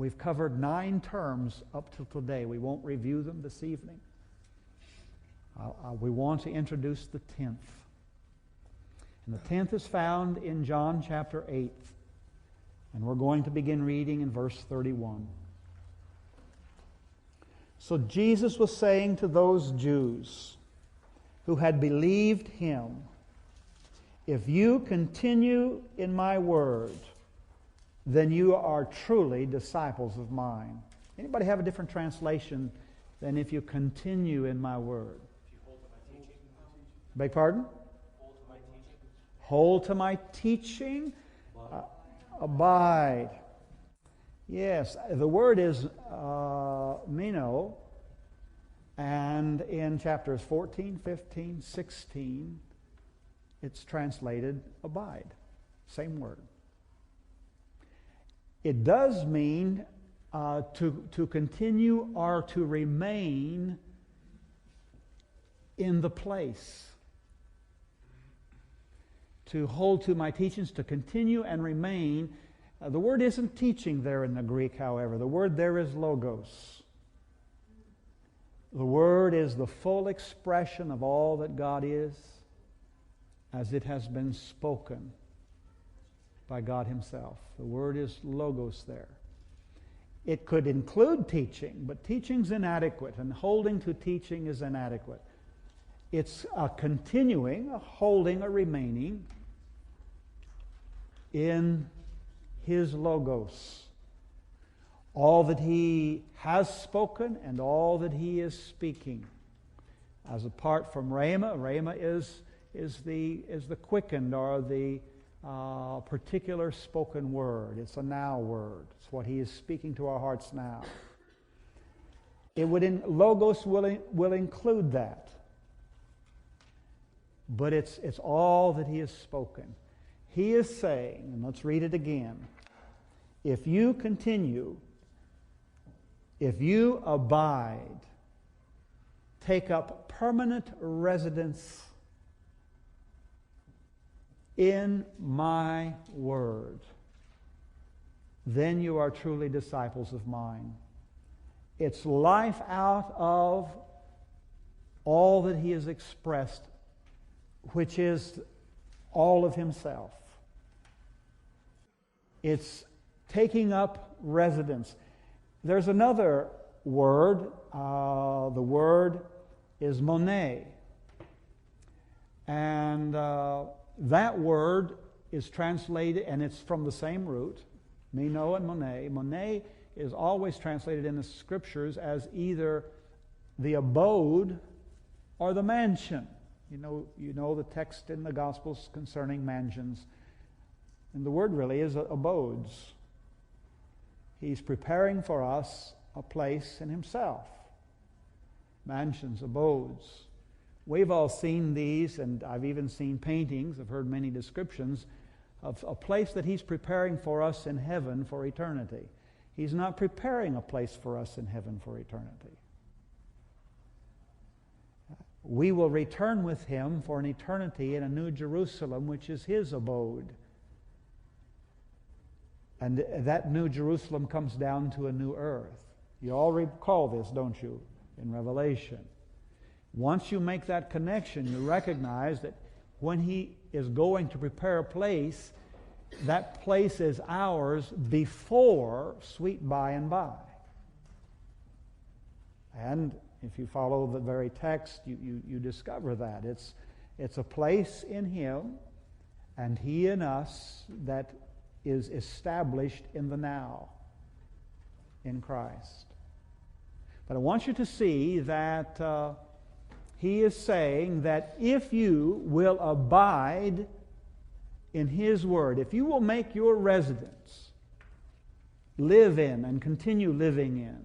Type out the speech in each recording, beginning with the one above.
We've covered 9 terms up till today. We won't review them this evening. We want to introduce the 10th. And the 10th is found in John chapter 8. And we're going to begin reading in verse 31. So Jesus was saying to those Jews who had believed him, "If you continue in my word, then you are truly disciples of mine." Anybody have a different translation than "if you continue in my word"? If you hold to my teaching. Beg pardon? Hold to my teaching. Hold to my teaching. Abide. Yes, the word is meno, and in chapters 14, 15, 16, it's translated abide. Same word. It does mean to continue or to remain in the place. To hold to my teachings, to continue and remain. The word isn't teaching there in the Greek, however. The word there is logos. The word is the full expression of all that God is as it has been spoken by God himself. The word is logos there. It could include teaching, but teaching's inadequate, and holding to teaching is inadequate. It's a continuing, a holding, a remaining in his logos. All that he has spoken and all that he is speaking. As apart from rhema, rhema is the quickened or the particular spoken word. It's a now word. It's what he is speaking to our hearts now. Logos will include that. But it's all that he has spoken. He is saying, and let's read it again, if you continue, if you abide, take up permanent residence in my word, then you are truly disciples of mine. It's life out of all that he has expressed, which is all of himself. It's taking up residence. There's another word. The word is monē. And that word is translated, and it's from the same root, meno and monē. Monē is always translated in the Scriptures as either the abode or the mansion. You know the text in the Gospels concerning mansions. And the word really is abodes. He's preparing for us a place in himself. Mansions, abodes. We've all seen these, and I've even seen paintings. I've heard many descriptions of a place that he's preparing for us in heaven for eternity. He's not preparing a place for us in heaven for eternity. We will return with him for an eternity in a new Jerusalem, which is his abode. And that new Jerusalem comes down to a new earth. You all recall this, don't you, in Revelation? Once you make that connection, you recognize that when he is going to prepare a place, that place is ours before sweet by and by. And if you follow the very text, you discover that. It's a place in him and he in us that is established in the now, in Christ. But I want you to see that he is saying that if you will abide in his word, if you will make your residence, live in and continue living in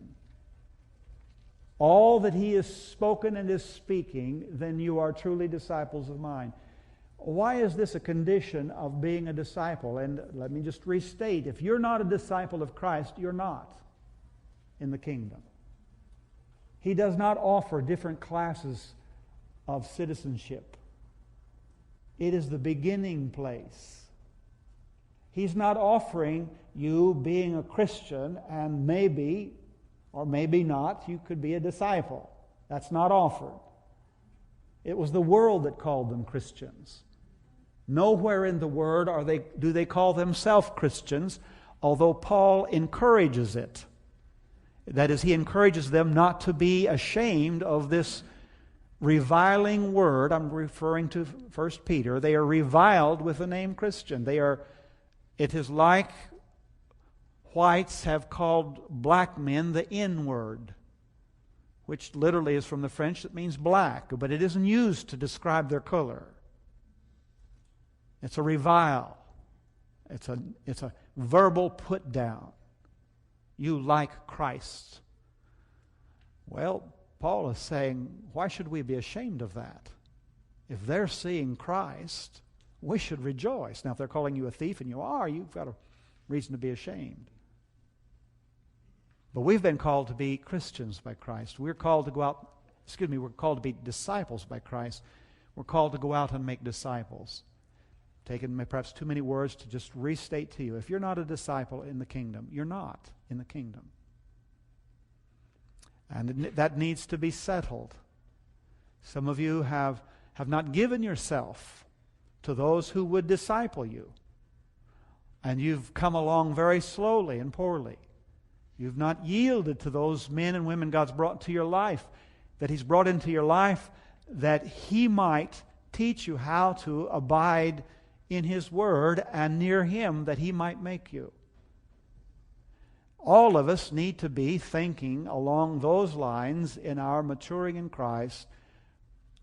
all that he has spoken and is speaking, then you are truly disciples of mine. Why is this a condition of being a disciple? And let me just restate, if you're not a disciple of Christ, you're not in the kingdom. He does not offer different classes of citizenship. It is the beginning place. He's not offering you being a Christian and maybe, or maybe not, you could be a disciple. That's not offered. It was the world that called them Christians. Nowhere in the Word do they call themselves Christians, although Paul encourages it. That is, he encourages them not to be ashamed of this reviling word. I'm referring to 1 Peter. They are reviled with the name Christian. It is like whites have called black men the N-word, which literally is from the French that means black, but it isn't used to describe their color. It's a revile. It's a verbal put down. You like Christ. Well, Paul is saying, why should we be ashamed of that? If they're seeing Christ, we should rejoice. Now, if they're calling you a thief, and you are, you've got a reason to be ashamed. But we've been called to be Christians by Christ. We're called to go out, we're called to be disciples by Christ. We're called to go out and make disciples. Taken perhaps too many words to just restate to you. If you're not a disciple in the kingdom, you're not in the kingdom. And that needs to be settled. Some of you have not given yourself to those who would disciple you. And you've come along very slowly and poorly. You've not yielded to those men and women God's brought to your life, that He's brought into your life, that He might teach you how to abide in His Word and near Him, that He might make you. All of us need to be thinking along those lines in our maturing in Christ,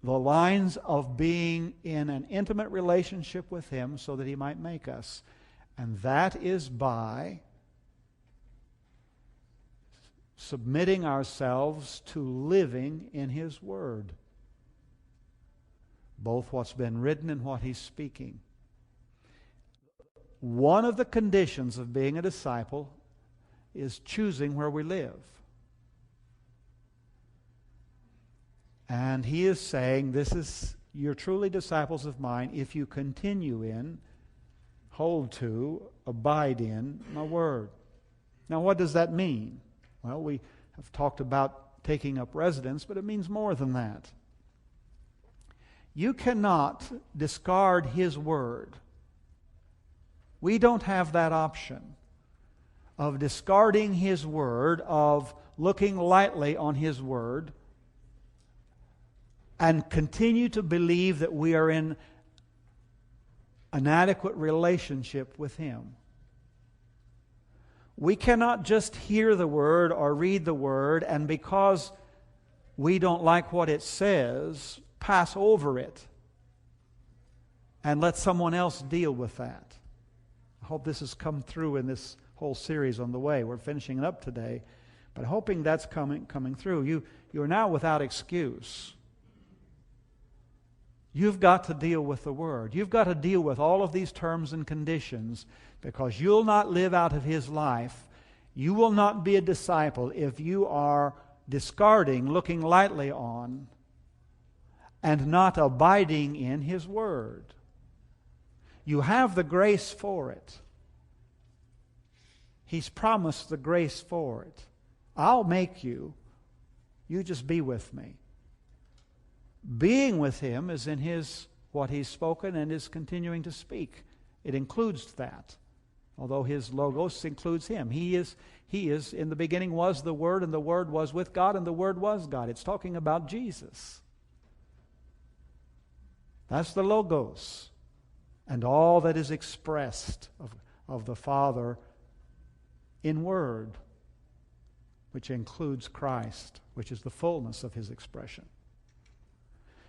the lines of being in an intimate relationship with Him so that He might make us. And that is by submitting ourselves to living in His Word, both what's been written and what He's speaking. One of the conditions of being a disciple is choosing where we live. And he is saying, you're truly disciples of mine if you continue in, hold to, abide in my word. Now, what does that mean? Well, we have talked about taking up residence, but it means more than that. You cannot discard His word. We don't have that option of discarding His word, of looking lightly on His word, and continue to believe that we are in an adequate relationship with Him. We cannot just hear the word or read the word, and because we don't like what it says, pass over it and let someone else deal with that. I hope this has come through in this whole series on the way. We're finishing it up today, but hoping that's coming through. You are now without excuse. You've got to deal with the Word. You've got to deal with all of these terms and conditions, because you'll not live out of His life. You will not be a disciple if you are discarding, looking lightly on, and not abiding in His Word. You have the grace for it. He's promised the grace for it. I'll make you. You just be with me. Being with Him is in what He's spoken and is continuing to speak. It includes that. Although His Logos includes Him. He is, in the beginning was the Word, and the Word was with God, and the Word was God. It's talking about Jesus. That's the Logos. And all that is expressed of the Father in Word, which includes Christ, which is the fullness of His expression.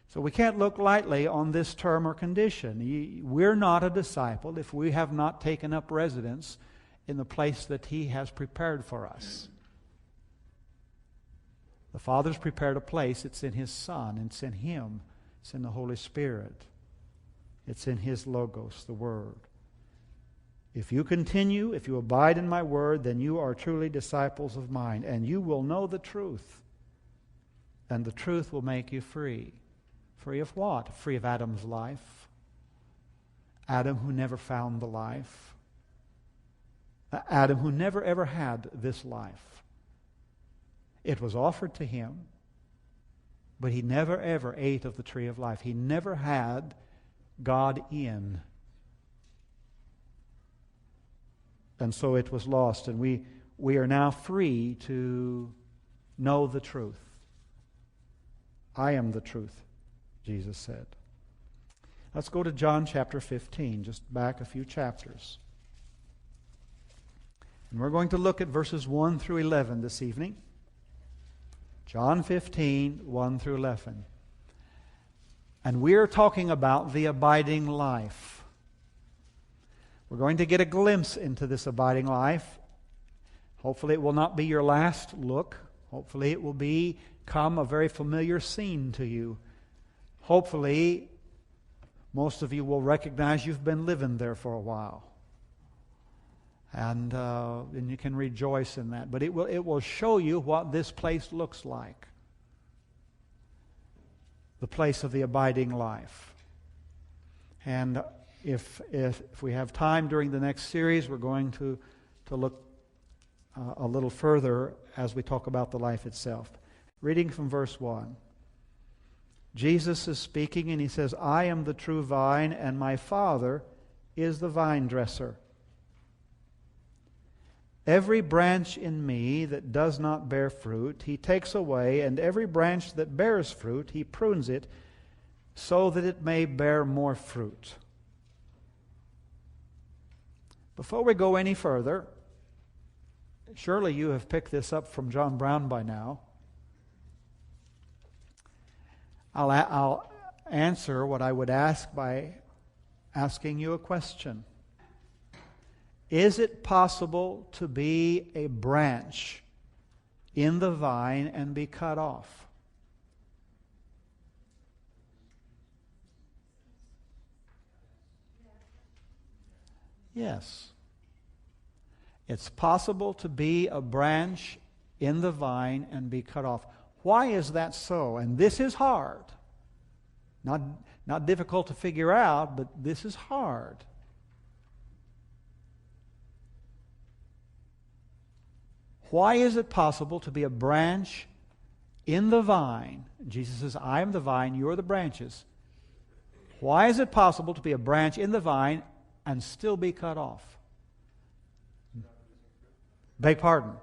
So we can't look lightly on this term or condition. We're not a disciple if we have not taken up residence in the place that He has prepared for us. The Father's prepared a place. It's in His Son. It's in Him. It's in the Holy Spirit. It's in His Logos, the Word. If you continue, if you abide in my word, then you are truly disciples of mine, and you will know the truth, and the truth will make you free. Free of what? Free of Adam's life. Adam, who never found the life. Adam, who never ever had this life. It was offered to him, but he never ever ate of the tree of life. He never had God in. And so it was lost, and we are now free to know the truth. I am the truth, Jesus said. Let's go to John chapter 15, just back a few chapters. And we're going to look at verses 1 through 11 this evening. John 15, 1 through 11. And we're talking about the abiding life. We're going to get a glimpse into this abiding life. Hopefully it will not be your last look. Hopefully it will become a very familiar scene to you. Hopefully most of you will recognize you've been living there for a while. And you can rejoice in that. But it will show you what this place looks like. The place of the abiding life. And if we have time during the next series, we're going to look a little further as we talk about the life itself. Reading from verse 1. Jesus is speaking and he says, I am the true vine and my Father is the vine dresser. Every branch in me that does not bear fruit, he takes away, and every branch that bears fruit, he prunes it, so that it may bear more fruit. Before we go any further, surely you have picked this up from John Brown by now. I'll answer what I would ask by asking you a question. Is it possible to be a branch in the vine and be cut off? Yes. It's possible to be a branch in the vine and be cut off. Why is that so? And this is hard. Not difficult to figure out, but this is hard. Why is it possible to be a branch in the vine? Jesus says, I am the vine, you are the branches. Why is it possible to be a branch in the vine and still be cut off? Beg pardon.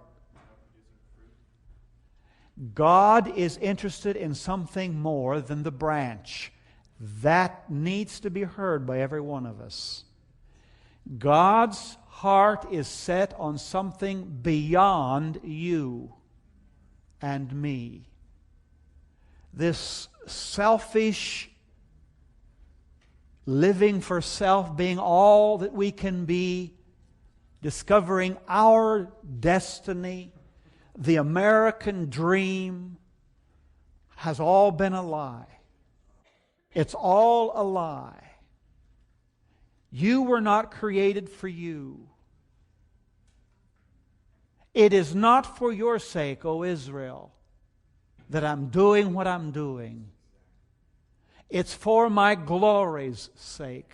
God is interested in something more than the branch. That needs to be heard by every one of us. God's heart is set on something beyond you and me. This selfish living for self, being all that we can be, discovering our destiny, the American dream, has all been a lie. It's all a lie. You were not created for you. It is not for your sake, O Israel, that I'm doing what I'm doing. It's for my glory's sake.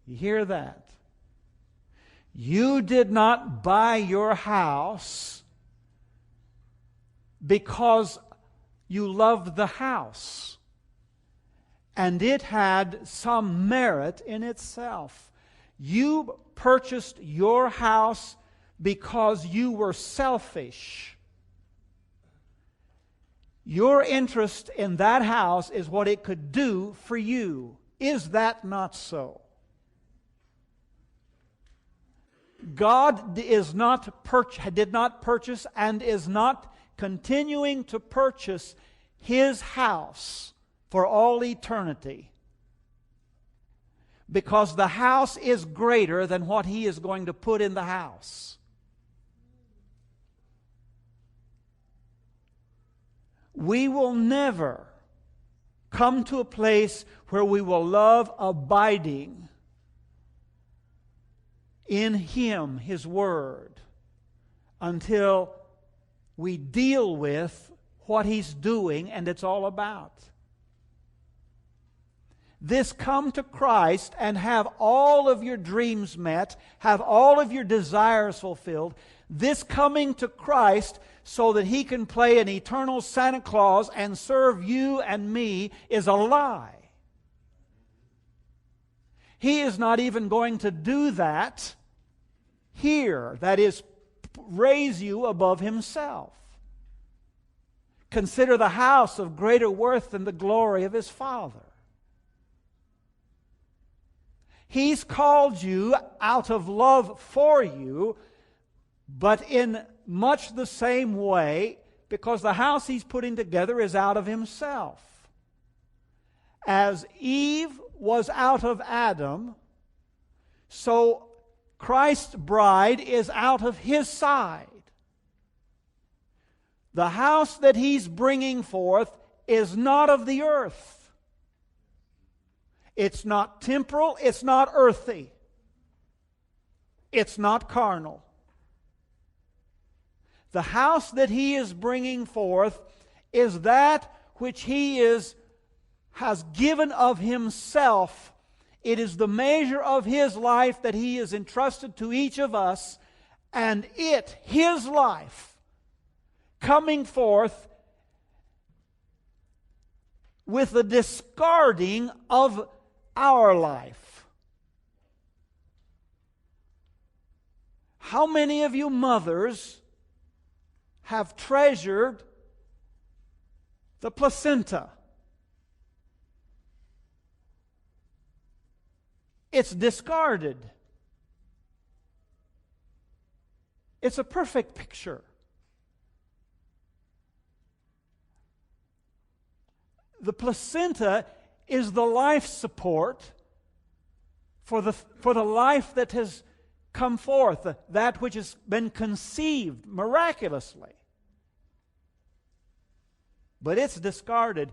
You hear that? You did not buy your house because you loved the house and it had some merit in itself. You purchased your house because you were selfish. Your interest in that house is what it could do for you. Is that not so? God did not purchase and is not continuing to purchase His house for all eternity, because the house is greater than what He is going to put in the house. We will never come to a place where we will love abiding in Him, His Word, until we deal with what He's doing and it's all about. This come to Christ and have all of your dreams met, have all of your desires fulfilled. This coming to Christ so that He can play an eternal Santa Claus and serve you and me is a lie. He is not even going to do that here. That is, raise you above Himself. Consider the house of greater worth than the glory of His Father. He's called you out of love for you, but in much the same way, because the house He's putting together is out of Himself. As Eve was out of Adam, so Christ's bride is out of His side. The house that He's bringing forth is not of the earth. It's not temporal, it's not earthy. It's not carnal. The house that He is bringing forth is that which He has given of Himself. It is the measure of His life that He has entrusted to each of us, and His life, coming forth with the discarding of our life. How many of you mothers have treasured the placenta? It's discarded. It's a perfect picture. The placenta is the life support for the life that has come forth, that which has been conceived miraculously. But it's discarded.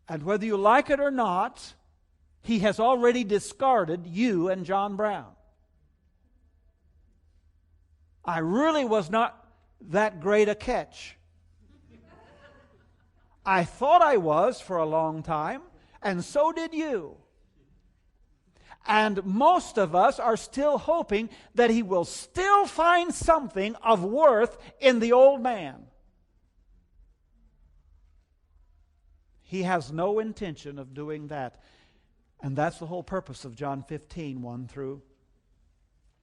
And whether you like it or not, He has already discarded you and John Brown. I really was not that great a catch. I thought I was for a long time, and so did you. And most of us are still hoping that He will still find something of worth in the old man. He has no intention of doing that. And that's the whole purpose of John 15, 1 through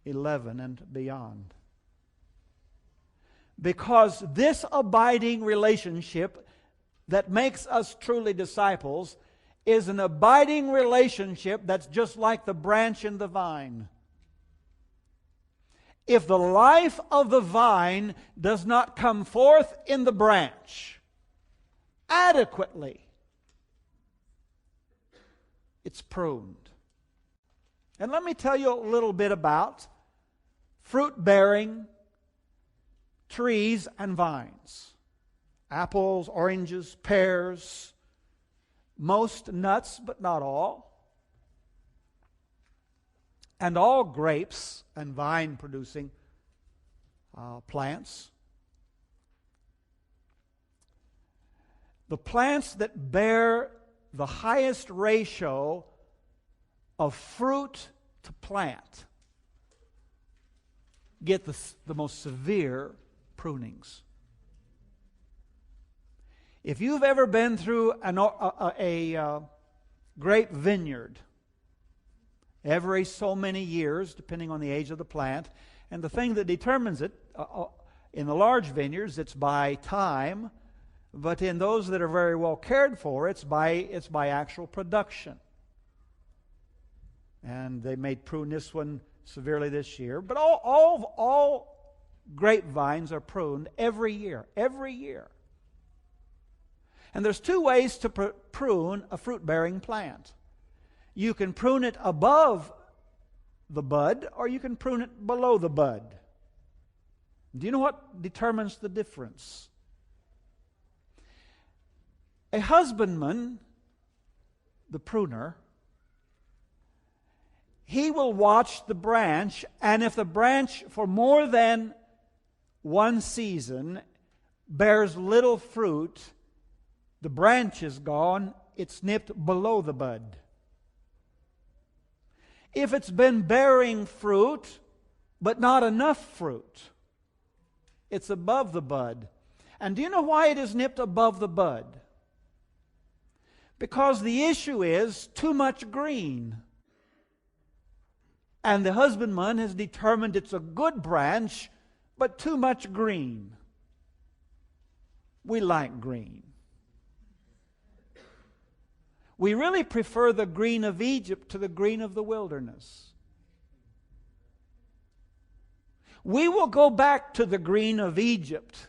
11 and beyond. Because this abiding relationship that makes us truly disciples is an abiding relationship that's just like the branch and the vine. If the life of the vine does not come forth in the branch adequately, it's pruned. And let me tell you a little bit about fruit-bearing trees and vines. Apples, oranges, pears, most nuts, but not all. And all grapes and vine-producing plants. The plants that bear the highest ratio of fruit to plant get the most severe prunings. If you've ever been through a grape vineyard, every so many years, depending on the age of the plant, and the thing that determines it, in the large vineyards, it's by time, but in those that are very well cared for, it's by actual production. And they may prune this one severely this year, but all grapevines are pruned every year. And there's two ways to prune a fruit-bearing plant. You can prune it above the bud, or you can prune it below the bud. Do you know what determines the difference? A husbandman, the pruner, he will watch the branch, and if the branch for more than one season bears little fruit, the branch is gone it's nipped below the bud. If it's been bearing fruit, but not enough fruit, it's above the bud. And do you know why it is nipped above the bud? Because the issue is too much green. And the husbandman has determined it's a good branch, but too much green. We like green. We really prefer the green of Egypt to the green of the wilderness. We will go back to the green of Egypt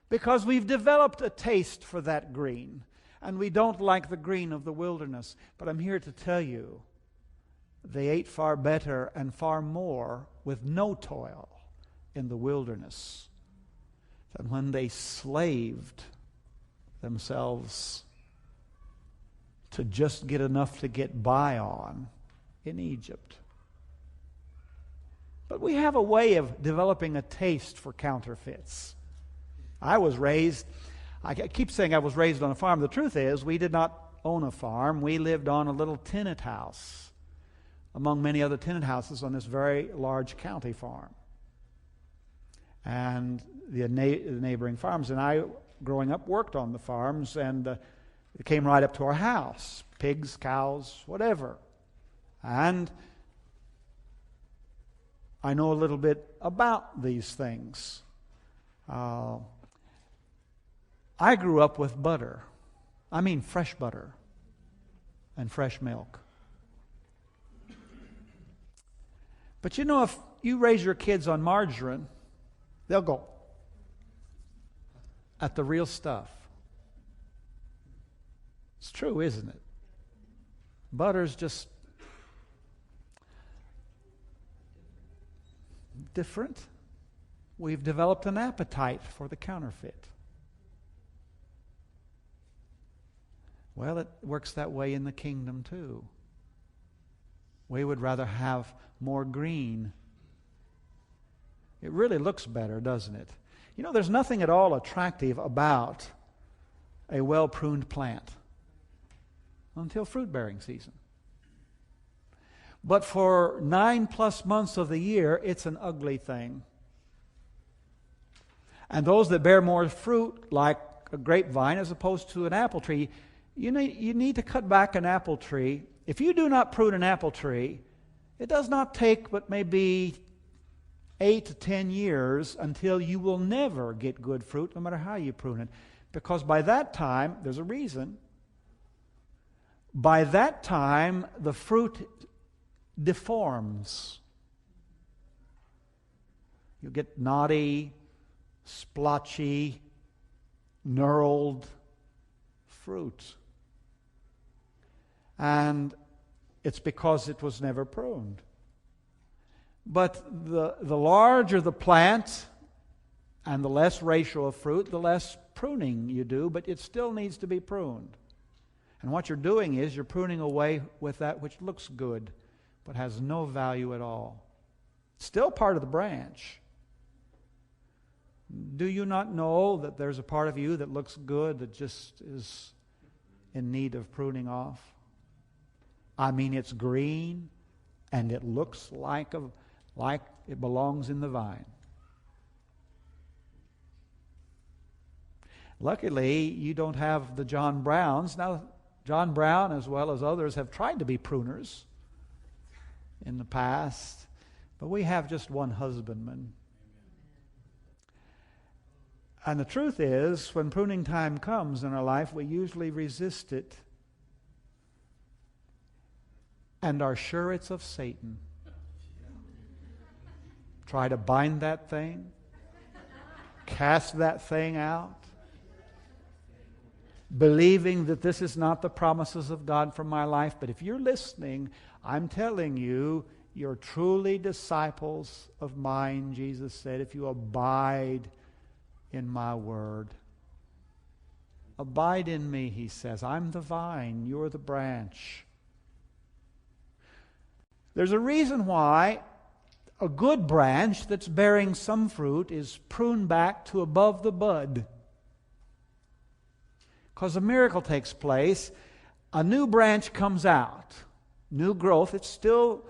because we've developed a taste for that green, and we don't like the green of the wilderness. But I'm here to tell you, they ate far better and far more with no toil in the wilderness than when they slaved themselves to just get enough to get by on in Egypt. But we have a way of developing a taste for counterfeits. I keep saying I was raised on a farm. The truth is, we did not own a farm. We lived on a little tenant house, among many other tenant houses on this very large county farm. And the neighboring farms, and I, growing up, worked on the farms, and it came right up to our house. Pigs, cows, whatever. And I know a little bit about these things. I grew up with butter. I mean fresh butter and fresh milk. But you know, if you raise your kids on margarine, they'll go at the real stuff. It's true, isn't it? Butter's just different. We've developed an appetite for the counterfeit. Well, it works that way in the kingdom too. We would rather have more green. It really looks better, doesn't it? You know, there's nothing at all attractive about a well-pruned plant until fruit-bearing season. But for 9+ months of the year, it's an ugly thing. And those that bear more fruit, like a grapevine as opposed to an apple tree, you need to cut back an apple tree. If you do not prune an apple tree, it does not take but maybe 8 to 10 years until you will never get good fruit, no matter how you prune it. Because by that time, there's a reason, by that time the fruit deforms. You get knotty, splotchy, knurled fruit. And it's because it was never pruned. But the larger the plant and the less ratio of fruit, the less pruning you do, but it still needs to be pruned. And what you're doing is you're pruning away with that which looks good but has no value at all. It's still part of the branch. Do you not know that there's a part of you that looks good that just is in need of pruning off? I mean, it's green and it looks like it belongs in the vine. Luckily, you don't have the John Browns. Now, John Brown, as well as others, have tried to be pruners in the past, but we have just one husbandman. And the truth is, when pruning time comes in our life, we usually resist it and are sure it's of Satan. Try to bind that thing, cast that thing out, believing that this is not the promises of God for my life. But if you're listening, I'm telling you, you're truly disciples of mine, Jesus said, if you abide in my word. Abide in me, he says. I'm the vine, you're the branch. There's a reason why a good branch that's bearing some fruit is pruned back to above the bud. because a miracle takes place. A new branch comes out, new growth. It's still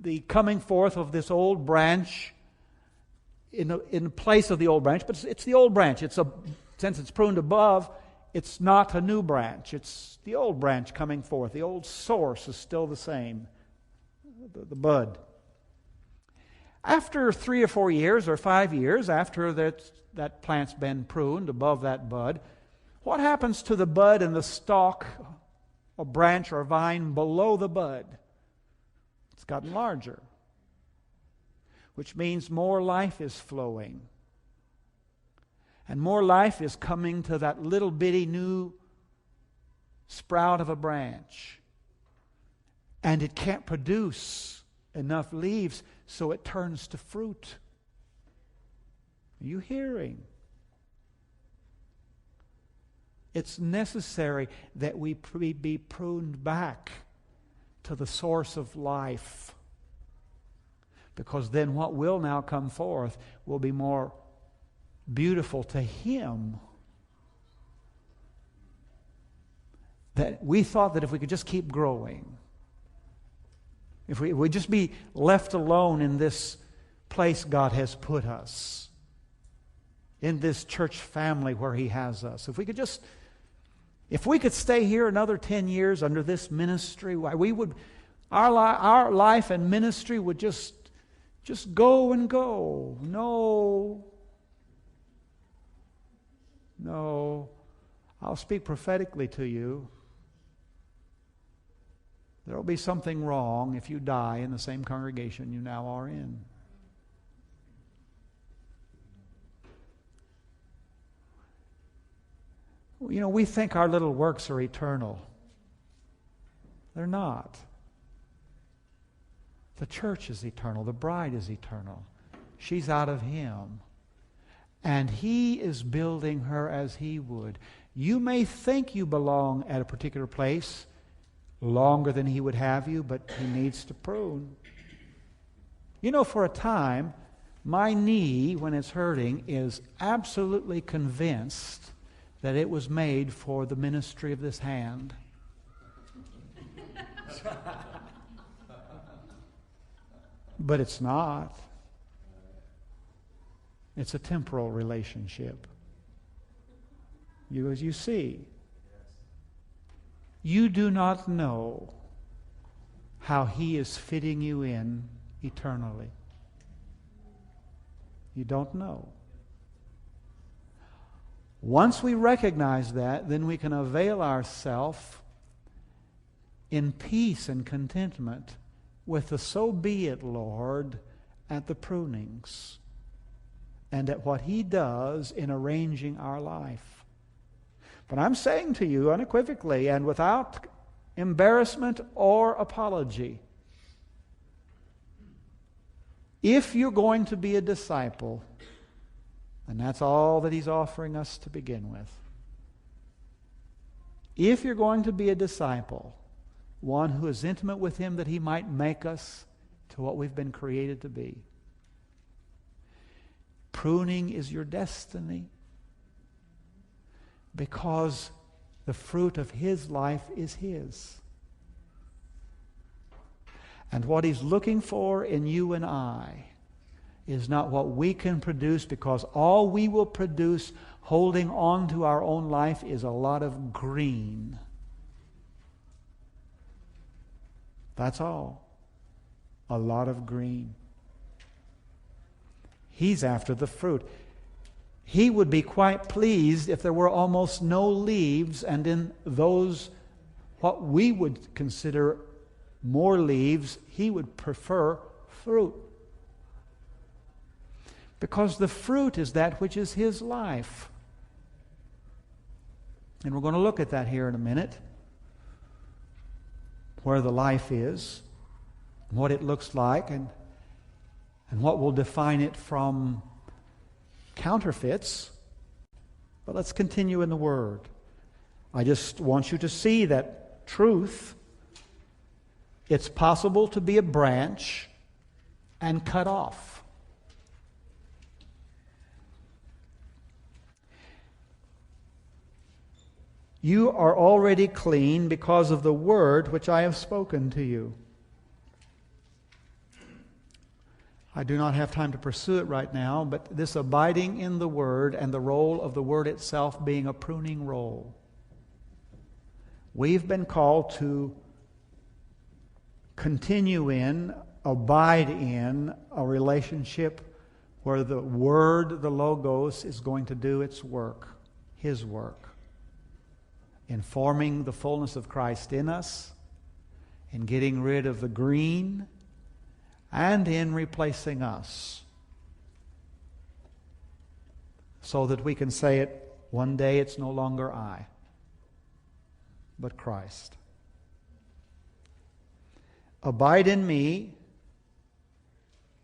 the coming forth of this old branch in place of the old branch, but it's the old branch. Since it's pruned above, it's not a new branch. It's the old branch coming forth. The old source is still the same, the bud. After 3 or 4 years or 5 years after that plant's been pruned above that bud, what happens to the bud and the stalk, a branch or vine below the bud? It's gotten larger, which means more life is flowing. And more life is coming to that little bitty new sprout of a branch. And it can't produce enough leaves, so it turns to fruit. Are you hearing? It's necessary that we be pruned back to the source of life. Because then what will now come forth will be more beautiful to Him. That we thought that if we could just keep growing, if we just be left alone in this place God has put us, in this church family where He has us, if we could stay here another 10 years under this ministry, our life and ministry would just go and go. No, I'll speak prophetically to you. There will be something wrong if you die in the same congregation you now are in. You know, we think our little works are eternal. They're not. The church is eternal. The bride is eternal. She's out of Him. And He is building her as He would. You may think you belong at a particular place longer than He would have you, but He needs to prune. You know, for a time, my knee, when it's hurting, is absolutely convinced that it was made for the ministry of this hand. But it's not. It's a temporal relationship. As you see, you do not know how He is fitting you in eternally. You don't know. Once we recognize that, then we can avail ourselves in peace and contentment with the "so be it, Lord," at the prunings and at what He does in arranging our life. But I'm saying to you unequivocally and without embarrassment or apology, if you're going to be a disciple, and that's all that He's offering us to begin with, if you're going to be a disciple, one who is intimate with Him that He might make us to what we've been created to be, pruning is your destiny, because the fruit of His life is His. And what He's looking for in you and I is not what we can produce, because all we will produce holding on to our own life is a lot of green. That's all. A lot of green. He's after the fruit. He would be quite pleased if there were almost no leaves, and in those what we would consider more leaves, He would prefer fruit. Because the fruit is that which is His life. And we're going to look at that here in a minute, where the life is, what it looks like, and what will define it from counterfeits. But let's continue in the Word. I just want you to see that truth. It's possible to be a branch and cut off. You are already clean because of the word which I have spoken to you. I do not have time to pursue it right now, but this abiding in the Word and the role of the Word itself being a pruning role. We've been called to continue in, abide in a relationship where the Word, the Logos, is going to do its work, His work, in forming the fullness of Christ in us, in getting rid of the green, and in replacing us, so that we can say it one day, it's no longer I, but Christ. Abide in me,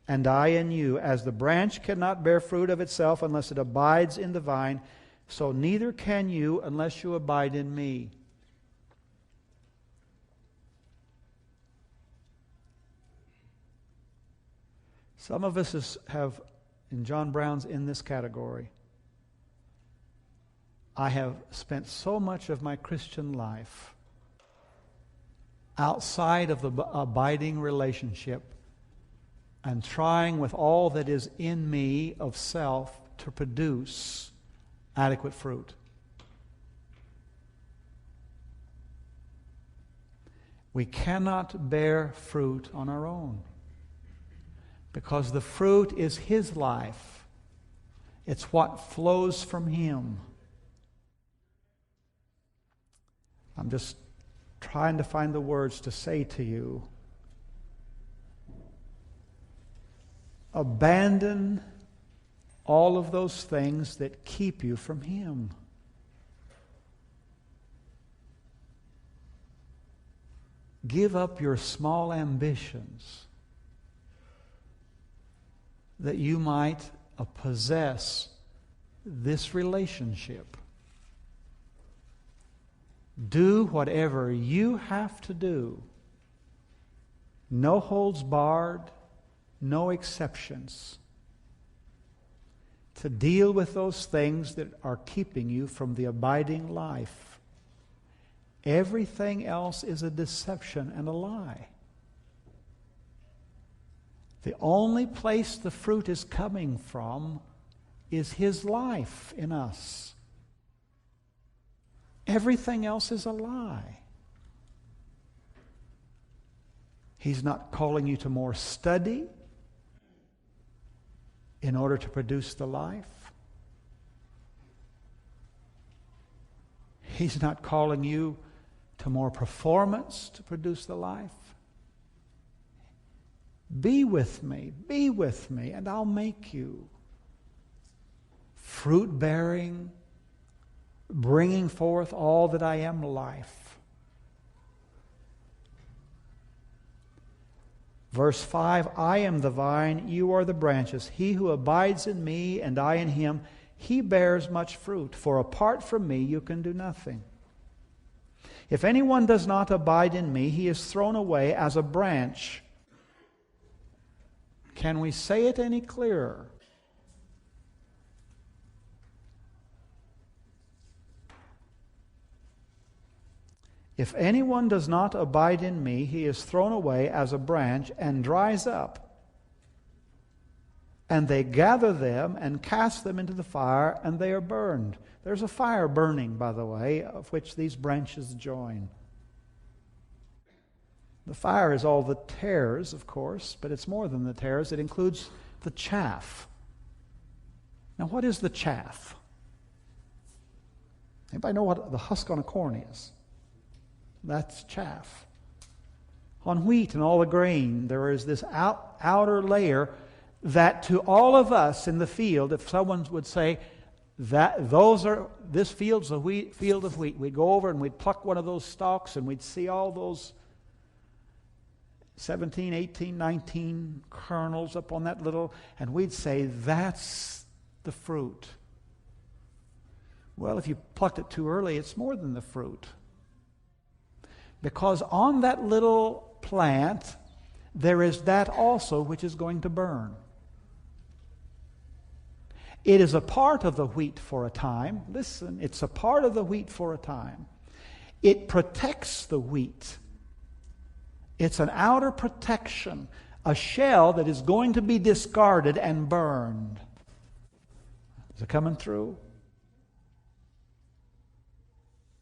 and I in you. As the branch cannot bear fruit of itself unless it abides in the vine, so neither can you unless you abide in me. Some of us have, and John Brown's in this category, I have spent so much of my Christian life outside of the abiding relationship and trying with all that is in me of self to produce adequate fruit. We cannot bear fruit on our own, because the fruit is His life. It's what flows from Him. I'm just trying to find the words to say to you, abandon all of those things that keep you from Him. Give up your small ambitions that you might possess this relationship. Do whatever you have to do. No holds barred, no exceptions. To deal with those things that are keeping you from the abiding life. Everything else is a deception and a lie. The only place the fruit is coming from is His life in us. Everything else is a lie. He's not calling you to more study in order to produce the life. He's not calling you to more performance to produce the life. Be with me, and I'll make you fruit-bearing, bringing forth all that I am, life. Verse 5, I am the vine, you are the branches. He who abides in me and I in him, he bears much fruit. For apart from me you can do nothing. If anyone does not abide in me, he is thrown away as a branch. Can we say it any clearer? If anyone does not abide in me, he is thrown away as a branch and dries up. And they gather them and cast them into the fire, and they are burned. There's a fire burning, by the way, of which these branches join. The fire is all the tares, of course, but it's more than the tares. It includes the chaff. Now, what is the chaff? Anybody know what the husk on a corn is? That's chaff. On wheat and all the grain, there is this outer layer that to all of us in the field, if someone would say, this field's a field of wheat, we'd go over and we'd pluck one of those stalks and we'd see all those 17, 18, 19 kernels up on that little, and we'd say, that's the fruit. Well, if you plucked it too early, it's more than the fruit. Because on that little plant, there is that also which is going to burn. It is a part of the wheat for a time. Listen, it's a part of the wheat for a time. It protects the wheat. It's an outer protection, a shell that is going to be discarded and burned. Is it coming through?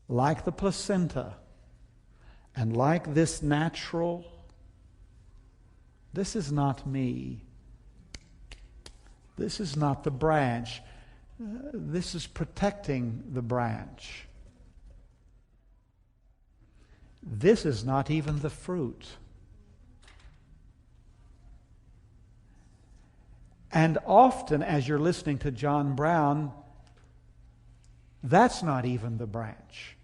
Like the placenta and like this natural, this is not me. This is not the branch. This is protecting the branch. This is not even the fruit. And often, as you're listening to John Brown, that's not even the branch.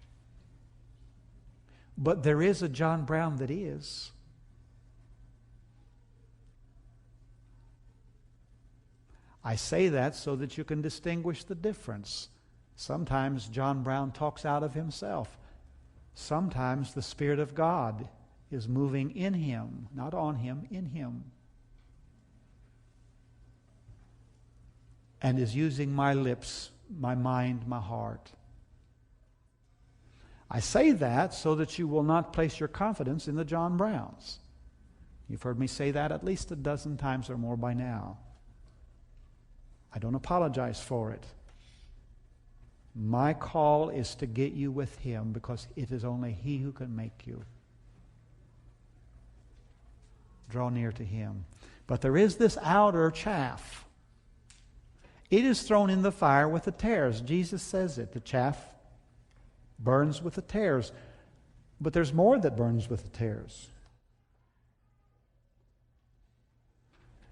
But there is a John Brown that is. I say that so that you can distinguish the difference. Sometimes John Brown talks out of himself. Sometimes the Spirit of God is moving in him, not on him, in him. And is using my lips, my mind, my heart. I say that so that you will not place your confidence in the John Browns. You've heard me say that at least a dozen times or more by now. I don't apologize for it. My call is to get you with Him because it is only He who can make you. Draw near to Him. But there is this outer chaff. It is thrown in the fire with the tares. Jesus says it. The chaff burns with the tares. But there's more that burns with the tares.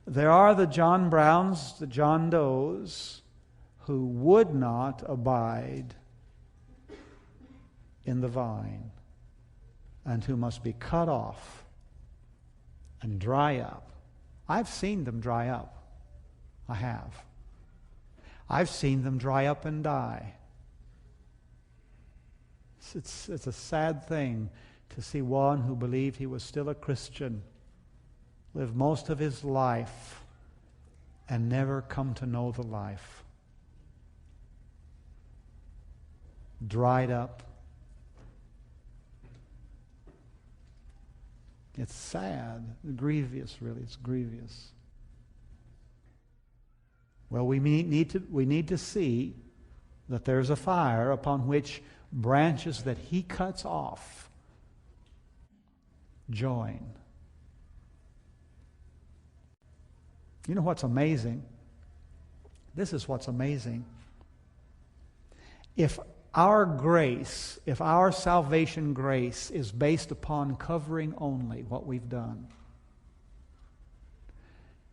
There are the John Browns, the John Does, who would not abide in the vine and who must be cut off and dry up. I've seen them dry up. I have. I've seen them dry up and die. It's a sad thing to see one who believed he was still a Christian live most of his life and never come to know the life. Dried up. It's sad, grievous, really. It's grievous. Well, we need to see that there's a fire upon which branches that He cuts off join. You know what's amazing? This is what's amazing. If our grace, if our salvation grace is based upon covering only what we've done,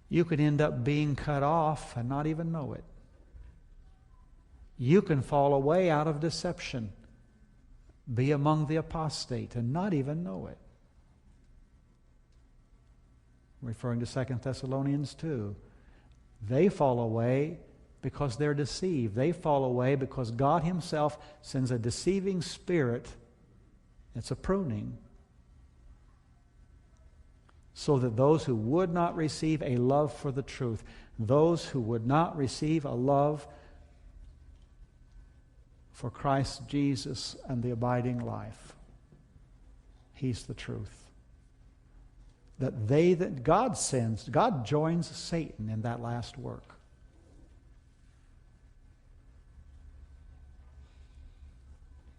you could end up being cut off and not even know it. You can fall away out of deception, be among the apostate and not even know it. Referring to 2 Thessalonians 2. They fall away because they're deceived. They fall away because God Himself sends a deceiving spirit. It's a pruning. So that those who would not receive a love for the truth, those who would not receive a love for Christ Jesus and the abiding life, He's the truth. That God sends, God joins Satan in that last work.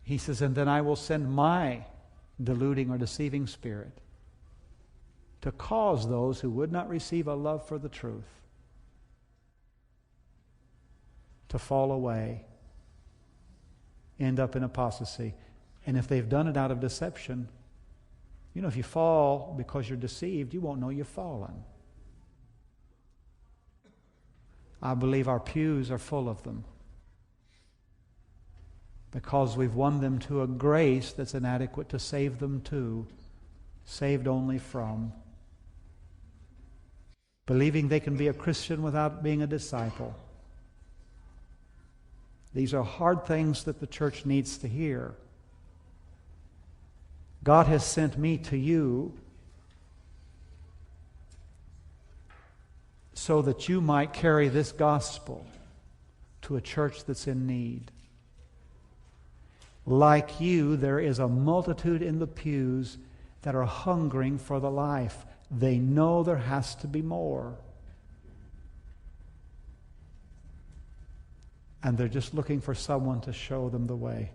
He says, and then I will send my deluding or deceiving spirit to cause those who would not receive a love for the truth to fall away, end up in apostasy. And if they've done it out of deception, you know, if you fall because you're deceived, you won't know you've fallen. I believe our pews are full of them because we've won them to a grace that's inadequate to save them to, saved only from. Believing they can be a Christian without being a disciple. These are hard things that the church needs to hear. God has sent me to you so that you might carry this gospel to a church that's in need. Like you, there is a multitude in the pews that are hungering for the life. They know there has to be more. And they're just looking for someone to show them the way.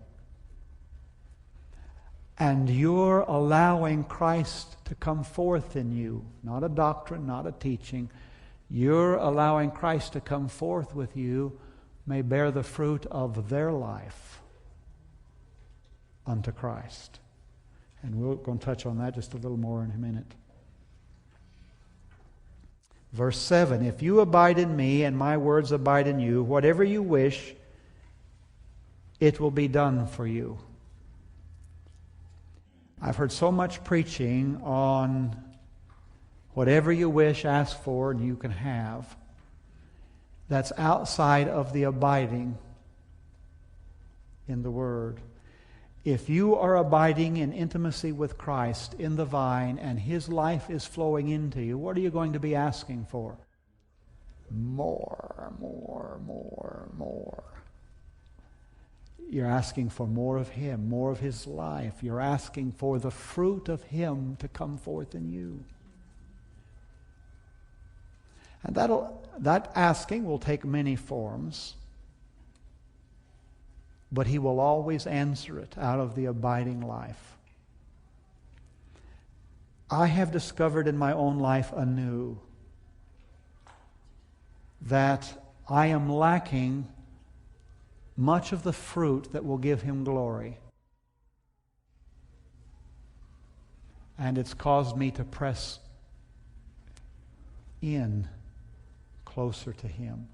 And you're allowing Christ to come forth in you. Not a doctrine, not a teaching. You're allowing Christ to come forth with you, may bear the fruit of their life unto Christ. And we're going to touch on that just a little more in a minute. Verse 7, if you abide in me and my words abide in you, whatever you wish, it will be done for you. I've heard so much preaching on whatever you wish, ask for, and you can have. That's outside of the abiding in the Word. If you are abiding in intimacy with Christ in the vine and His life is flowing into you, what are you going to be asking for? More, more, more, more. You're asking for more of Him, more of His life. You're asking for the fruit of Him to come forth in you. And that asking will take many forms, but He will always answer it out of the abiding life. I have discovered in my own life anew that I am lacking much of the fruit that will give Him glory. And it's caused me to press in closer to Him.